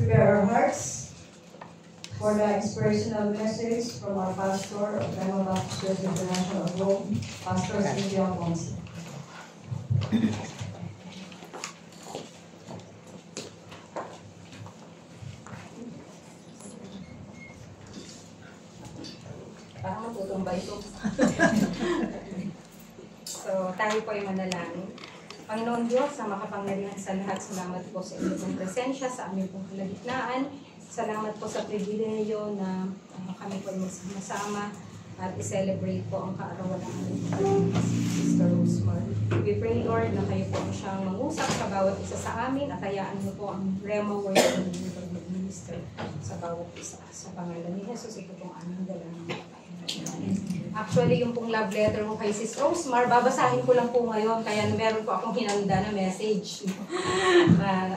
prepare our hearts for the inspirational message from our pastor of Rema Baptist Church International of Rome, Pastor Cynthia Ponce. Parang matutumba ito. So, tayo po ay manalangin. Panginoon Diyos, sa makapangyarihan sa lahat, salamat po sa inyong presensya sa aming pong kalagitnaan. Salamat po sa pribileyo na kami po ay magsama at i-celebrate po ang kaarawan ng aming Sister Rosemar. We pray, Lord, na kayo po siyang mangusap sa bawat isa sa amin at hayaan niyo po ang Rema Word ng mag-minister sa bawat isa. Sa pangalan ni Jesus, ito pong aming dalangin. Actually, yung pong love letter ko kay Sis Rosemar, babasahin ko lang po ngayon, kaya meron po akong hinanda na message.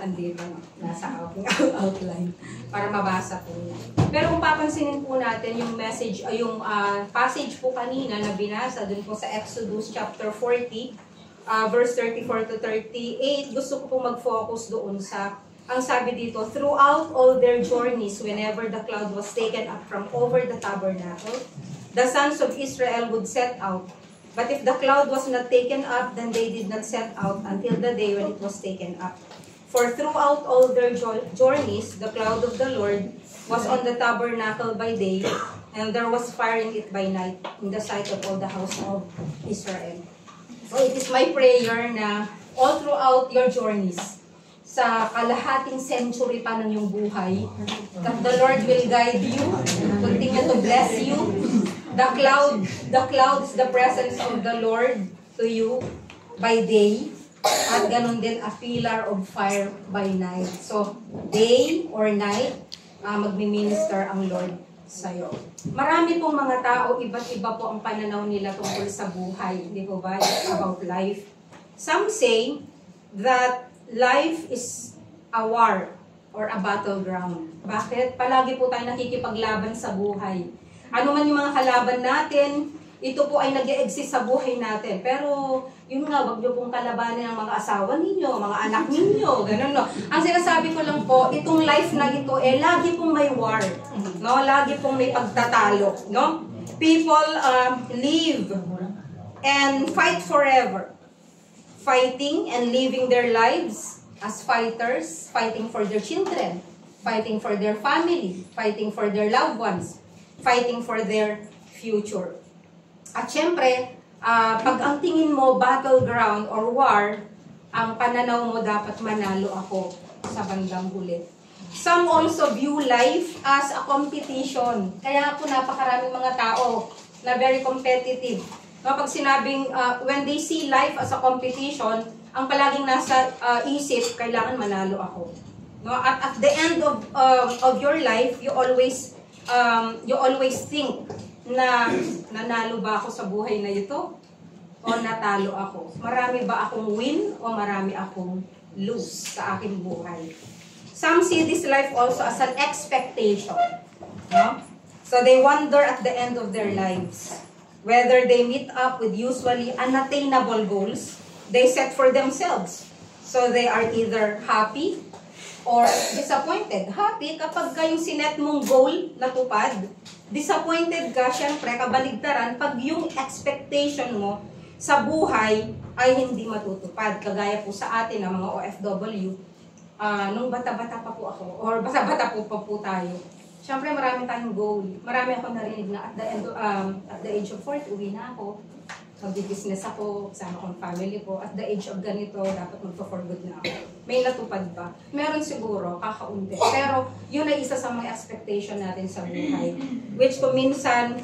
Andito, nasa aking outline, para mabasa po niya. Pero kung papansinin po natin yung message, yung passage po kanina na binasa dun po sa Exodus chapter 40, verse 34 to 38, gusto ko po mag-focus doon sa ang sabi dito, throughout all their journeys, whenever the cloud was taken up from over the tabernacle, the sons of Israel would set out. But if the cloud was not taken up, then they did not set out until the day when it was taken up. For throughout all their journeys, the cloud of the Lord was on the tabernacle by day, and there was fire in it by night, in the sight of all the house of Israel. So it is my prayer na all throughout your journeys, sa kalahating century pa ng iyong buhay, that the Lord will guide you, continue to bless you. The cloud is the presence of the Lord to you by day, at ganun din a pillar of fire by night. So, day or night, magmi-minister ang Lord sa'yo. Marami pong mga tao, iba't iba po ang pananaw nila tungkol sa buhay. Hindi po ba? About life. Some say that life is a war or a battleground. Bakit? Palagi po tayo nakikipaglaban sa buhay. Ano man yung mga kalaban natin, ito po ay nag-e-exist sa buhay natin. Pero, yun nga, wag niyo pong kalabanin ang mga asawa ninyo, mga anak ninyo, ganun, no? Ang sinasabi ko lang po, itong life na ito, lagi pong may war, no? Lagi pong may pagtatalo, no? People live and fight forever. Fighting and living their lives as fighters, fighting for their children, fighting for their family, fighting for their loved ones, fighting for their future. At syempre, pag ang tingin mo battleground or war, ang pananaw mo dapat manalo ako sa bandang huli. Some also view life as a competition. Kaya po napakaraming mga tao na very competitive. Pag sinabing, when they see life as a competition, ang palaging nasa isip, kailangan manalo ako. No? At the end of your life, you always think na nanalo ba ako sa buhay na ito? O natalo ako? Marami ba akong win o marami akong lose sa aking buhay? Some see this life also as an expectation. No? So they wonder at the end of their lives whether they meet up with usually unattainable goals they set for themselves. So they are either happy or disappointed. Happy kapag yung sinet mong goal natupad. Disappointed ka, syempre, kabaligtaran pag yung expectation mo sa buhay ay hindi matutupad. Kagaya po sa atin ng mga OFW, nung bata-bata pa po ako, or bata-bata pa po tayo, syempre marami tayong goal. Marami ako narinig na at the age of 40, uwi na ako. Mag-business ako, kasama kong family ko. At the age of ganito, dapat magpa-for good na ako. May natupad ba? Meron siguro, kakaunti. Pero yun ay isa sa mga expectation natin sa buhay. Which kung minsan,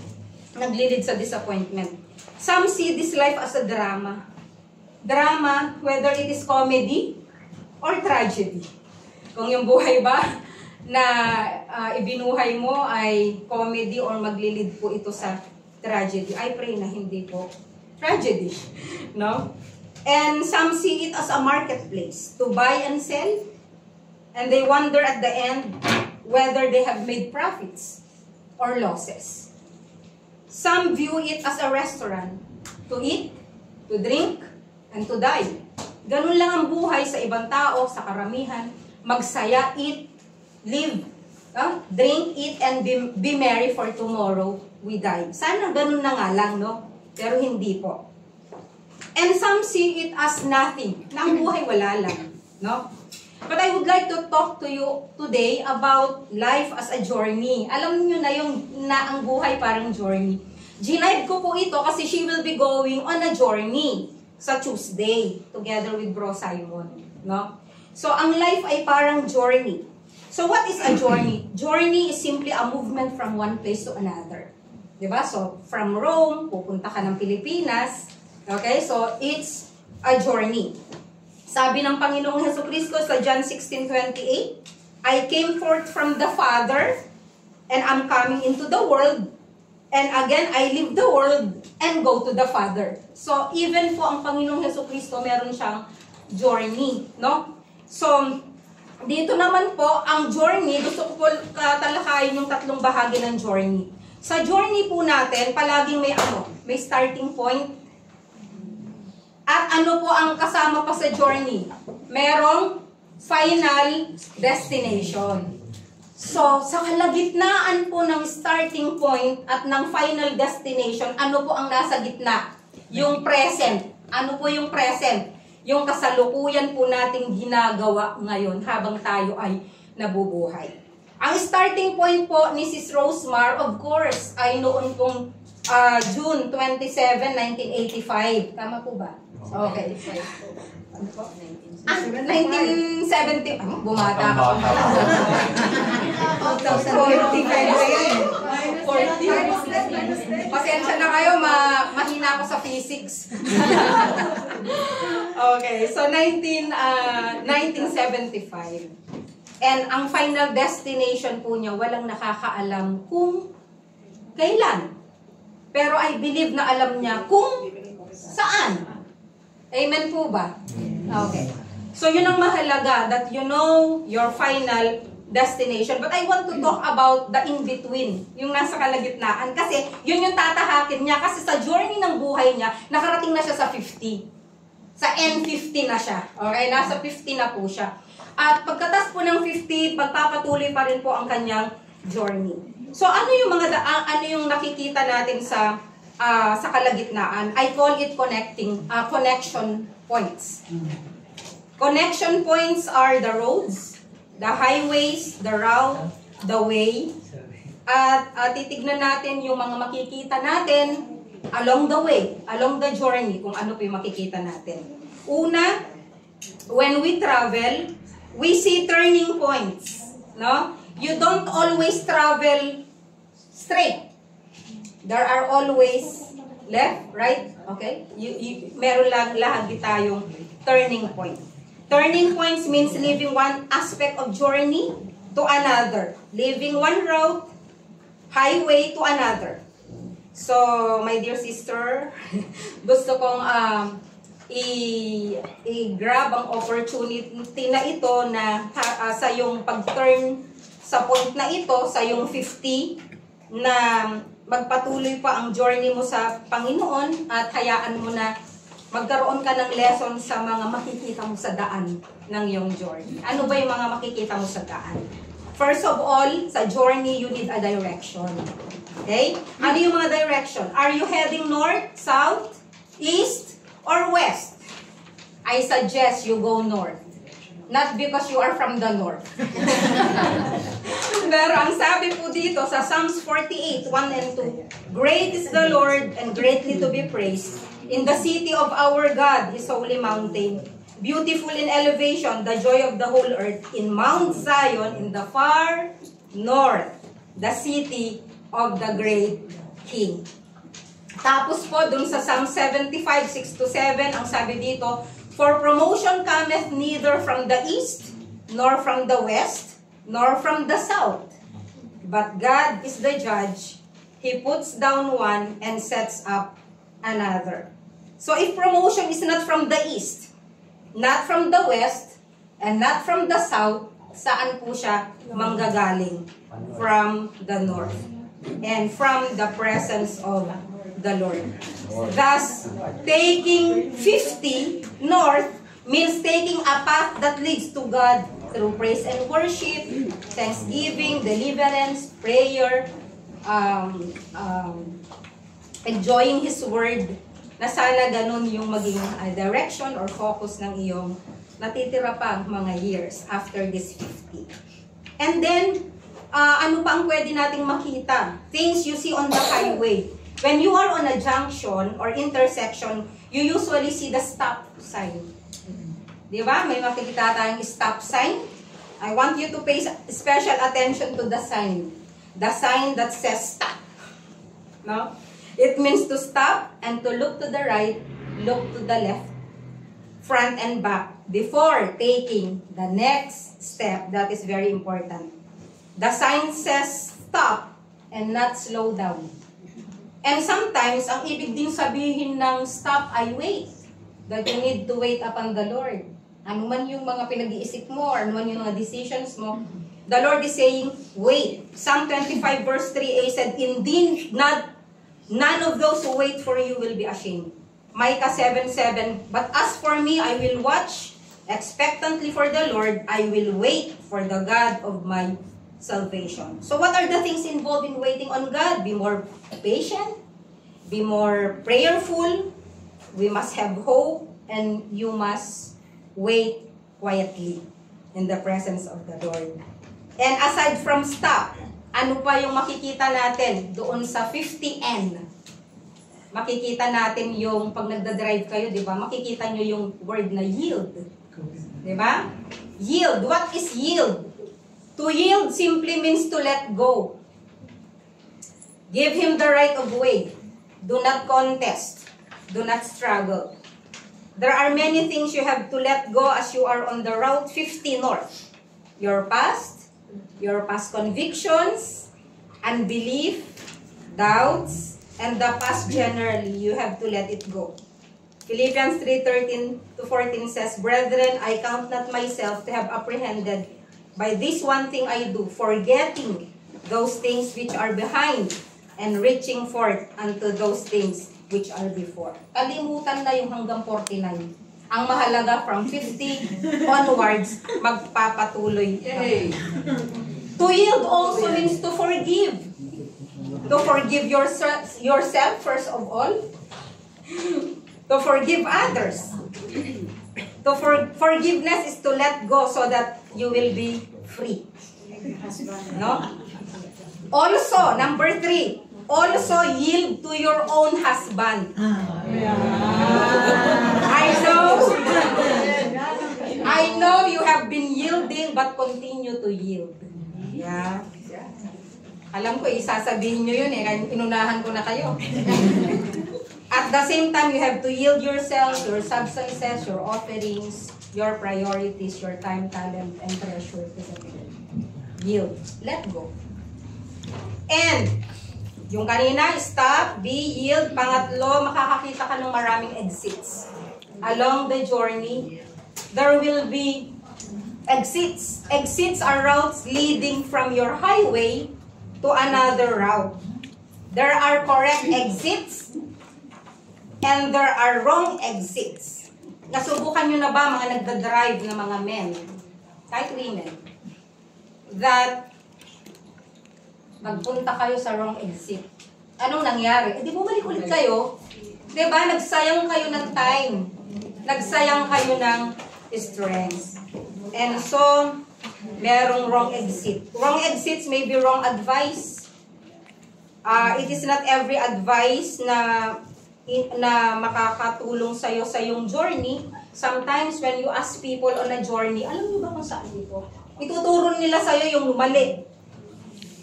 naglilid sa disappointment. Some see this life as a drama. Drama, whether it is comedy or tragedy. Kung yung buhay ba na ibinuhay mo ay comedy or maglilid po ito sa tragedy. I pray na hindi po tragedy, no? And some see it as a marketplace to buy and sell, and they wonder at the end whether they have made profits or losses. Some view it as a restaurant to eat, to drink, and to die. Ganun lang ang buhay sa ibang tao, sa karamihan. Magsaya, eat, live, drink, eat, and be merry for tomorrow we die. Sana ganun na nga lang, no? Pero hindi po. And some see it as nothing, na ang buhay wala lang, no? But I would like to talk to you today about life as a journey. Alam niyo na yung na ang buhay parang journey. Ginive ko po ito kasi she will be going on a journey sa Tuesday together with Bro Simon, no? So ang life ay parang journey. So what is a journey? Journey is simply a movement from one place to another. 'Di ba? So from Rome pupunta ka ng Pilipinas. Okay? So it's a journey. Sabi ng Panginoong Jesucristo sa John 16:28, I came forth from the Father, and I'm coming into the world, and again, I leave the world, and go to the Father. So, even po ang Panginoong Jesucristo, meron siyang journey, no? So, dito naman po, ang journey, gusto ko po talakayin yung tatlong bahagi ng journey. Sa journey po natin, palaging may starting point. At ano po ang kasama pa sa journey? Merong final destination. So, sa kalagitnaan po ng starting point at ng final destination, ano po ang nasa gitna? Yung present. Ano po yung present? Yung kasalukuyan po nating ginagawa ngayon habang tayo ay nabubuhay. Ang starting point po ni Sis Rosemar, of course, ay noon pong June 27, 1985. Tama po ba? Okay. Ano po? 1970. Bumata ka pa. 40. Pasensya na kayo, mahina ako sa physics. Okay, so 1975. And ang final destination po niya, walang nakakaalam kung kailan. Pero I believe na alam niya kung saan. Amen po ba? Okay. So yun ang mahalaga, that you know your final destination. But I want to talk about the in-between, yung nasa kalagitnaan. Kasi yun yung tatahakin niya. Kasi sa journey ng buhay niya, nakarating na siya sa 50. Sa N50 na siya. Okay? Nasa 50 na po siya. At pagkatas po ng 50, pagpapatuloy pa rin po ang kanyang journey. So ano yung ano yung nakikita natin sa kalagitnaan? I call it connection points. Connection points are the roads, the highways, the route, the way. At titignan natin yung mga makikita natin along the way, along the journey, kung ano po yung makikita natin. Una, when we travel, we see turning points. No? You don't always travel straight. There are always left, right? Okay? Meron lang lagi tayong turning point. Turning points means leaving one aspect of journey to another. Leaving one route, highway to another. So, my dear sister, gusto kong i-grab ang opportunity na ito na sa yung pag-turn sa point na ito, sa yung 50, na magpatuloy pa ang journey mo sa Panginoon at hayaan mo na magkaroon ka ng lesson sa mga makikita mo sa daan ng iyong journey. Ano ba yung mga makikita mo sa daan? First of all, sa journey, you need a direction. Okay? Ano yung mga direction? Are you heading north, south, east, or west? I suggest you go north. Not because you are from the north. Pero ang sabi po dito sa Psalms 48, 1 and 2, Great is the Lord and greatly to be praised in the city of our God, His holy mountain. Beautiful in elevation, the joy of the whole earth, in Mount Zion, in the far north, the city of the great King. Tapos po, dun sa Psalm 75, 6-7, ang sabi dito, For promotion cometh neither from the east, nor from the west, nor from the south. But God is the judge. He puts down one and sets up another. So if promotion is not from the east, not from the west, and not from the south, saan po siya manggagaling? From the north. And from the presence of the Lord. Thus, taking 50 north means taking a path that leads to God through praise and worship, thanksgiving, deliverance, prayer, enjoying His Word, na sana ganun yung maging direction or focus ng iyong natitira pa mga years after this 50. And then, ano pa ang pwede nating makita? Things you see on the highway. When you are on a junction or intersection, you usually see the stop sign. Di ba? May makikita tayong stop sign. I want you to pay special attention to the sign. The sign that says stop. No? It means to stop and to look to the right, look to the left, front and back, before taking the next step. That is very important. The sign says stop and not slow down. And sometimes, ang ibig din sabihin ng stop ay wait. That you need to wait upon the Lord. Ano man yung mga pinag-iisip mo, or ano man yung mga decisions mo, the Lord is saying, wait. Psalm 25 verse 3a said, indeed, none of those who wait for you will be ashamed. Micah 7:7, but as for me, I will watch expectantly for the Lord. I will wait for the God of my salvation. So what are the things involved in waiting on God? Be more patient, be more prayerful, we must have hope, and you must wait quietly in the presence of the Lord. And aside from stop, ano pa yung makikita natin doon sa 50N? Makikita natin yung pag nagda-drive kayo, di ba? Makikita nyo yung word na yield. Di ba? Yield. What is yield? To yield simply means to let go. Give Him the right of way. Do not contest. Do not struggle. There are many things you have to let go as you are on the Route 50 North. Your past convictions, unbelief, doubts, and the past generally, you have to let it go. Philippians 3:13-14 says, brethren, I count not myself to have apprehended. By this one thing I do, forgetting those things which are behind, and reaching forth unto those things which are before. Kalimutan na yung hanggang 49. Ang mahalaga from 50 onwards, magpapatuloy. To yield also means to forgive. To forgive yourself first of all. To forgive others. Forgiveness is to let go so that you will be free. No? Also, number 3, also yield to your own husband. I know you have been yielding, but continue to yield. Yeah. Alam ko, isasabihin nyo yun kaya inunahan ko na kayo. At the same time, you have to yield yourself, your substances, your offerings, your priorities, your time, talent, and treasure to the Lord. Yield. Let go. And, yung kanina, stop, be, yield. Pangatlo, makakakita ka ng maraming exits. Along the journey, there will be exits. Exits are routes leading from your highway to another route. There are correct exits and there are wrong exits. Nasubukan nyo na ba mga nagda-drive na mga men, kahit women, that magpunta kayo sa wrong exit? Anong nangyari? Di bumalik ulit kayo. Diba? Nagsayang kayo ng time. Nagsayang kayo ng strength. And so, merong wrong exit. Wrong exits may be wrong advice. It is not every advice na makakatulong sa'yo sa iyong journey. Sometimes when you ask people on a journey, alam niyo ba kung saan dito? Ituturo nila sa'yo yung mali.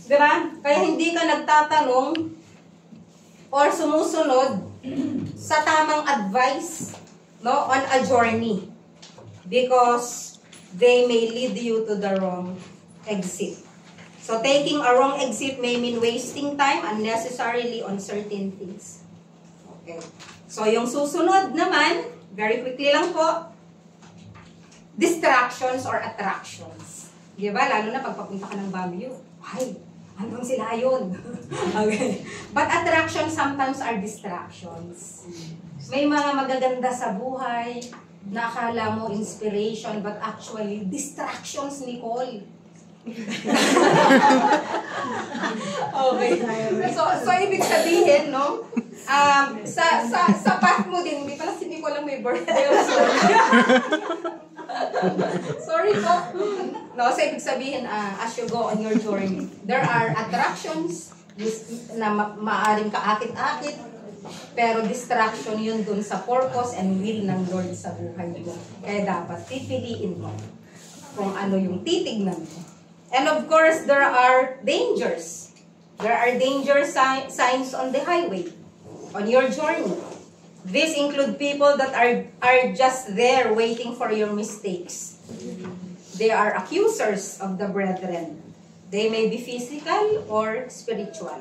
Diba? Kaya hindi ka nagtatanong or sumusunod sa tamang advice, no, on a journey. Because they may lead you to the wrong exit. So taking a wrong exit may mean wasting time unnecessarily on certain things. Okay. So yung susunod naman, very quickly lang po, distractions or attractions. Diba? Lalo na pagpapunta ka ng Baguio. Ay, hanggang sila yun. Okay. But attractions sometimes are distractions. May mga magaganda sa buhay, na akala mo inspiration, but actually, distractions, Nicole. Okay. So ibig sabihin, no? Sa path mo din, hindi pala si Nicole lang may birthday. Sorry po. No, so ibig sabihin, as you go on your journey, there are attractions na maaaring kaakit-akit, pero distraction yun dun sa purpose and will ng Lord sa buhay mo. Kaya dapat pipiliin mo kung ano yung titignan mo. And of course, there are dangers. There are danger signs on the highway, on your journey. These include people that are just there waiting for your mistakes. They are accusers of the brethren. They may be physical or spiritual.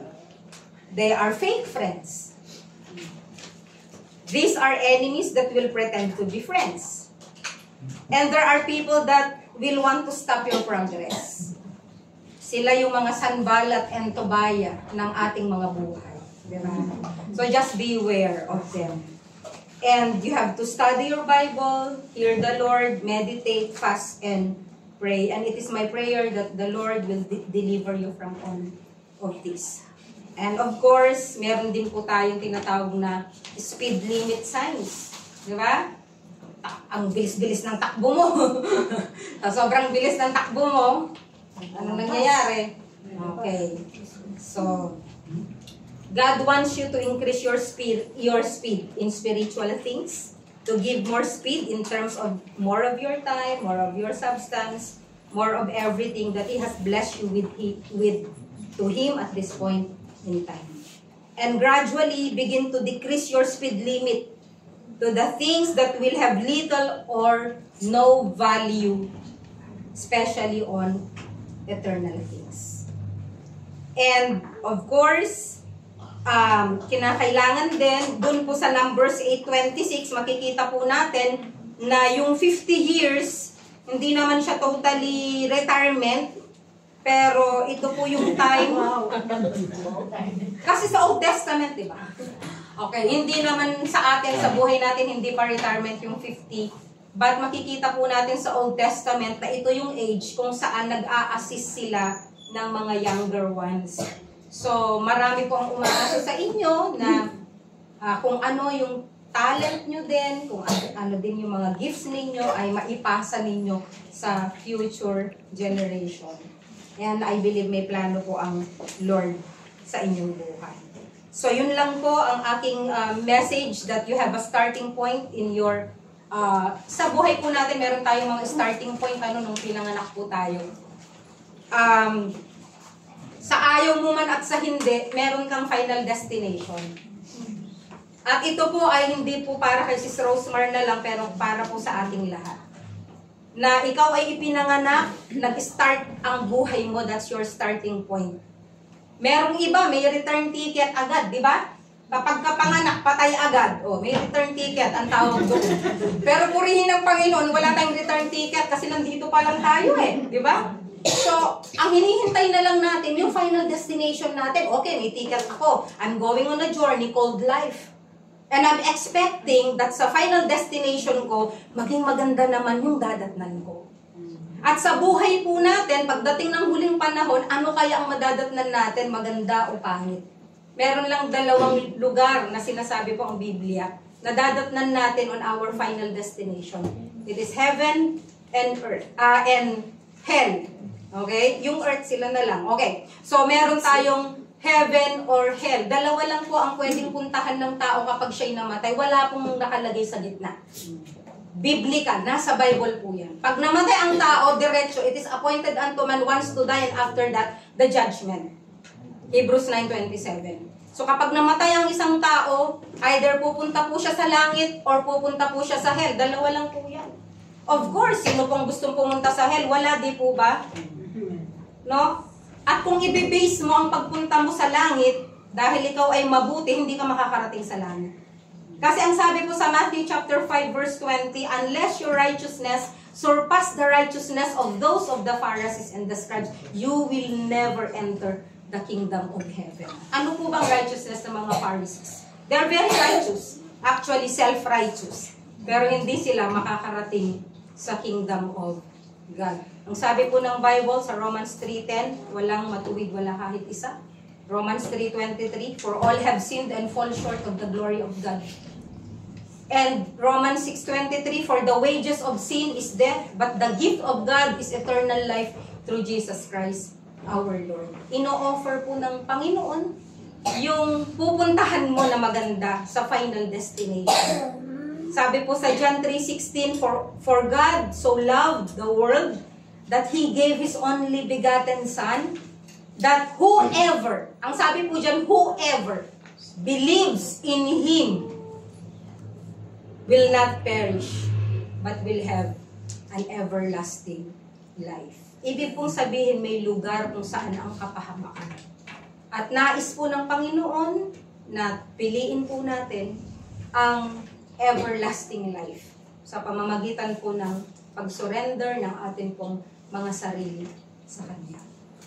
They are fake friends. These are enemies that will pretend to be friends. And there are people that will want to stop your progress. Sila yung mga Sanballat and Tobiah ng ating mga buhay. Diba? So just beware of them. And you have to study your Bible, hear the Lord, meditate, fast, and pray. And it is my prayer that the Lord will deliver you from all of this. And of course, meron din po tayong tinatawag na speed limit signs. Di ba? Ang bilis-bilis ng takbo mo. Sobrang bilis ng takbo mo. Anong nangyayari? Okay. So, God wants you to increase your speed in spiritual things, to give more speed in terms of more of your time, more of your substance, more of everything that He has blessed you with to Him at this point in time. And gradually begin to decrease your speed limit to the things that will have little or no value, especially on eternal things. And of course, kinakailangan din, dun po sa Numbers 8:26, makikita po natin na yung 50 years, hindi naman siya totally retirement, pero ito po yung time. Kasi sa Old Testament, di ba? Okay, hindi naman sa atin, sa buhay natin, hindi pa retirement yung 50. But makikita po natin sa Old Testament na ito yung age kung saan nag-a-assist sila ng mga younger ones. So, marami po ang umaasa sa inyo na kung ano yung talent nyo din, kung ano din yung mga gifts ninyo ay maipasa ninyo sa future generation. And I believe may plano po ang Lord sa inyong buhay. So, yun lang po ang aking message, that you have a starting point in your sa buhay po natin, meron tayong mga starting point nung pinanganak po tayo. Sa ayaw mo man at sa hindi, meron kang final destination. At ito po ay hindi po para kay Sis Rosemar na lang, pero para po sa ating lahat. Na ikaw ay ipinanganak, nag-start ang buhay mo, that's your starting point. Merong iba, may return ticket agad, di ba? Kapag kapanganak, patay agad. O, may return ticket, ang tawag doon. Pero purihin ng Panginoon, wala tayong return ticket kasi nandito pa lang tayo di ba? So, ang hinihintay na lang natin, yung final destination natin, okay, may ticket ako. I'm going on a journey called life. And I'm expecting that sa final destination ko, maging maganda naman yung dadatnan ko. At sa buhay po natin, pagdating ng huling panahon, ano kaya ang madadatnan natin, maganda o pangit? Meron lang dalawang lugar na sinasabi po ang Biblia, na dadatnan natin on our final destination. It is heaven and earth, and hell. Okay? Yung earth sila na lang. Okay. So, meron tayong heaven or hell. Dalawa lang po ang pwedeng puntahan ng tao kapag siya'y namatay. Wala pong nakalagay sa gitna. Biblical. Nasa Bible po yan. Pag namatay ang tao, diretso, it is appointed unto man once to die, and after that, the judgment. Hebrews 9:27. So kapag namatay ang isang tao, either pupunta po siya sa langit or pupunta po siya sa hell. Dalawa lang po yan. Of course, sino pong gustong pumunta sa hell? Wala, di po ba? No? At kung i-base mo ang pagpunta mo sa langit, dahil ikaw ay mabuti, hindi ka makakarating sa langit. Kasi ang sabi po sa Matthew chapter 5 verse 20, unless your righteousness surpass the righteousness of those of the Pharisees and the scribes, you will never enter the kingdom of heaven. Ano po bang righteousness ng mga Pharisees? They are very righteous. Actually, self-righteous. pero hindi sila makakarating sa kingdom of God. Ang sabi po ng Bible sa Romans 3:10, walang matuwid, wala kahit isa. Romans 3:23, for all have sinned and fall short of the glory of God. And Romans 6:23, for the wages of sin is death, but the gift of God is eternal life through Jesus Christ, our Lord. Ino-offer po ng Panginoon yung pupuntahan mo na maganda sa final destination. Sabi po sa John 3:16, for God so loved the world that He gave His only begotten Son, that whoever, ang sabi po dyan, whoever believes in Him will not perish, but will have an everlasting life. Ibig pong sabihin, may lugar kung saan ang kapahamakan. At nais po ng Panginoon na piliin po natin ang everlasting life sa pamamagitan po ng pag-surrender ng ating pong mga sarili sa Kanya.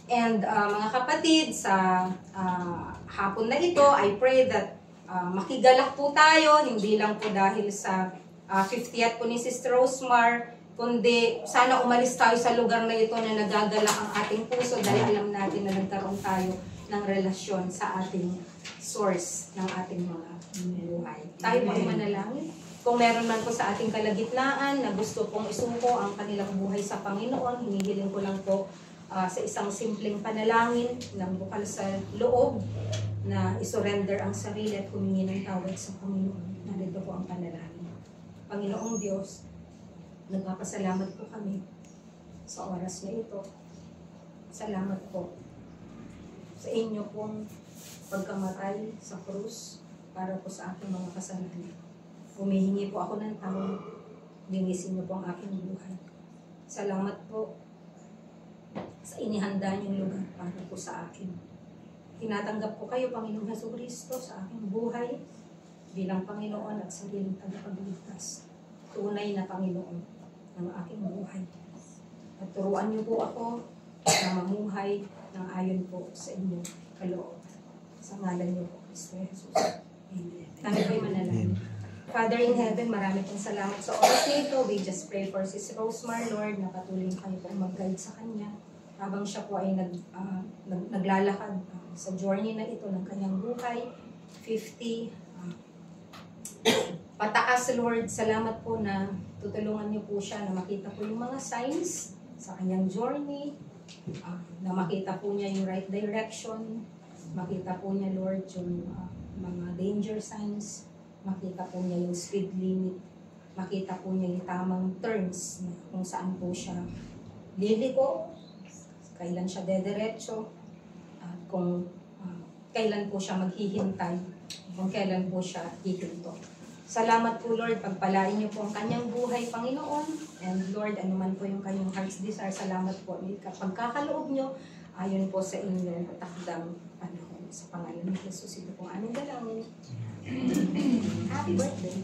And mga kapatid, sa hapon na ito, I pray that makigalak po tayo, hindi lang po dahil sa 50th po ni Sister Rosemar, kundi sana umalis tayo sa lugar na ito na nagagalak ang ating puso dahil alam natin na nagkaroon tayo ng relasyon sa ating source ng ating mga buhay. Tayo po ay manalangin. Kung meron man po sa ating kalagitnaan na gusto pong isuko ang kanilang buhay sa Panginoon, hinihiling ko lang po sa isang simpleng panalangin ng bukal sa loob na isurrender ang sarili at humingi ng tawad sa Panginoon. Narito po ang panalangin. Panginoong Diyos, nagpapasalamat po kami sa oras na ito. Salamat po sa inyo pong pagkamatay sa krus para po sa aking mga kasalanan. Humihingi po ako ng tawad. Linisin niyo po ang aking buhay. Salamat po sa inihanda niyong lugar para po sa akin. Tinatanggap ko kayo, Panginoong Jesucristo, sa aking buhay bilang Panginoon at sariling tagapagligtas. Tunay na Panginoon ng aking buhay. At turuan niyo po ako na mamuhay ng ayon po sa inyong kalooban. Sa ngalan niyo po, Kristo Jesus. Amen. Tayo po'y manalangin. Father in heaven, marami pong salamat sa oras nito. We just pray for Sis Rosemar, Lord, na patuloy kayo pong mag-guide sa kanya habang siya po ay naglalakad sa journey na ito ng kanyang buhay. 50 pataas, Lord. Salamat po na tutulungan niyo po siya na makita po yung mga signs sa kanyang journey, na makita po niya yung right direction, makita po niya, Lord, yung mga danger signs, makita po niya yung speed limit, makita po niya yung tamang turns na kung saan po siya liliko, kailan siya dederecho, at kung kailan po siya maghihintay, kung kailan po siya hihinto. Salamat po, Lord, pagpalain niyo po ang kanyang buhay, Panginoon. And Lord, anuman po yung kanyang heart's desire, salamat po. Pagkakaloob niyo, ayon po sa inyong takdang panahon. Sa pangalan ni Jesus, ito pong aming dalangin. Happy birthday.